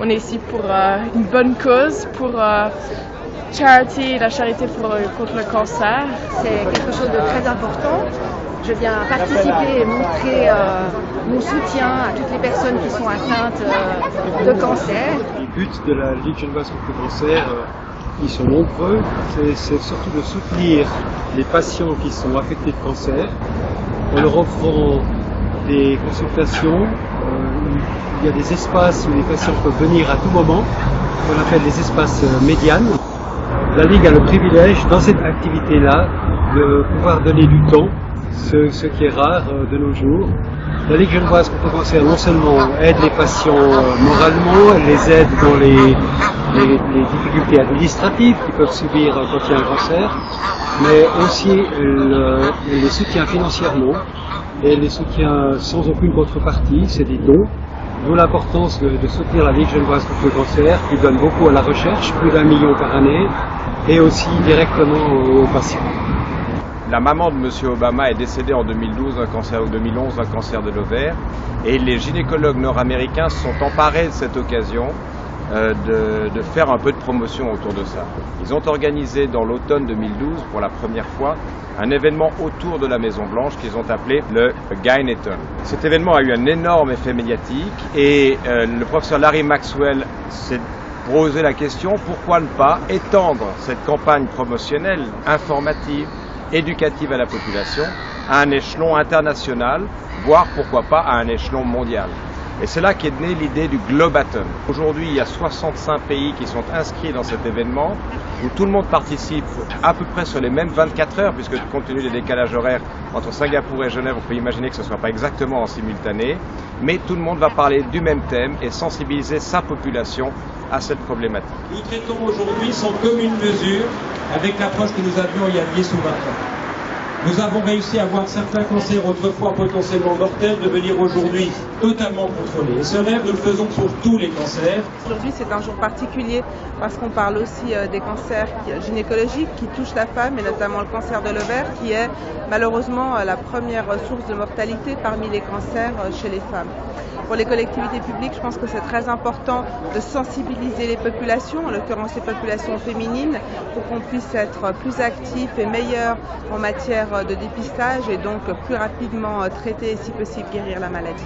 on est ici pour une bonne cause, pour charity, la charité contre le cancer. C'est quelque chose de très important. Je viens participer et montrer mon soutien à toutes les personnes qui sont atteintes de cancer. Les buts de la Ligue genevoise contre le cancer, ils sont nombreux. C'est surtout de soutenir les patients qui sont affectés de cancer en leur offrant des consultations. Il y a des espaces où les patients peuvent venir à tout moment, qu'on appelle des espaces médianes. La Ligue a le privilège, dans cette activité-là, de pouvoir donner du temps, ce qui est rare de nos jours. La Ligue genevoise contre le cancer non seulement aide les patients moralement, elle les aide dans les difficultés administratives qu'ils peuvent subir quand il y a un cancer, mais aussi elle les soutient financièrement et elle les soutient sans aucune contrepartie, c'est des dons. D'où l'importance de soutenir la Ligue genevoise contre le cancer, qui donne beaucoup à la recherche, plus d'1 million par année, et aussi directement aux patients. La maman de M. Obama est décédée en 2011 d'un cancer de l'ovaire, et les gynécologues nord-américains se sont emparés de cette occasion de faire un peu de promotion autour de ça. Ils ont organisé dans l'automne 2012, pour la première fois, un événement autour de la Maison Blanche qu'ils ont appelé le Guyneton. Cet événement a eu un énorme effet médiatique et le professeur Larry Maxwell s'est posé la question pourquoi ne pas étendre cette campagne promotionnelle, informative, éducative à la population à un échelon international, voire pourquoi pas à un échelon mondial. Et c'est là qu'est née l'idée du Globathon. Aujourd'hui, il y a 65 pays qui sont inscrits dans cet événement, où tout le monde participe à peu près sur les mêmes 24 heures, puisque compte tenu des décalages horaires entre Singapour et Genève, on peut imaginer que ce ne soit pas exactement en simultané, mais tout le monde va parler du même thème et sensibiliser sa population à cette problématique. Nous traitons aujourd'hui sans commune mesure avec l'approche que nous avions il y a 10 ou 20 ans. Nous avons réussi à voir certains cancers autrefois potentiellement mortels devenir aujourd'hui totalement contrôlés. Et ce rêve, nous le faisons pour tous les cancers. Aujourd'hui, c'est un jour particulier parce qu'on parle aussi des cancers gynécologiques qui touchent la femme, et notamment le cancer de l'ovaire, qui est malheureusement la première source de mortalité parmi les cancers chez les femmes. Pour les collectivités publiques, je pense que c'est très important de sensibiliser les populations, en l'occurrence les populations féminines, pour qu'on puisse être plus actifs et meilleurs en matière de dépistage et donc plus rapidement traiter et si possible guérir la maladie.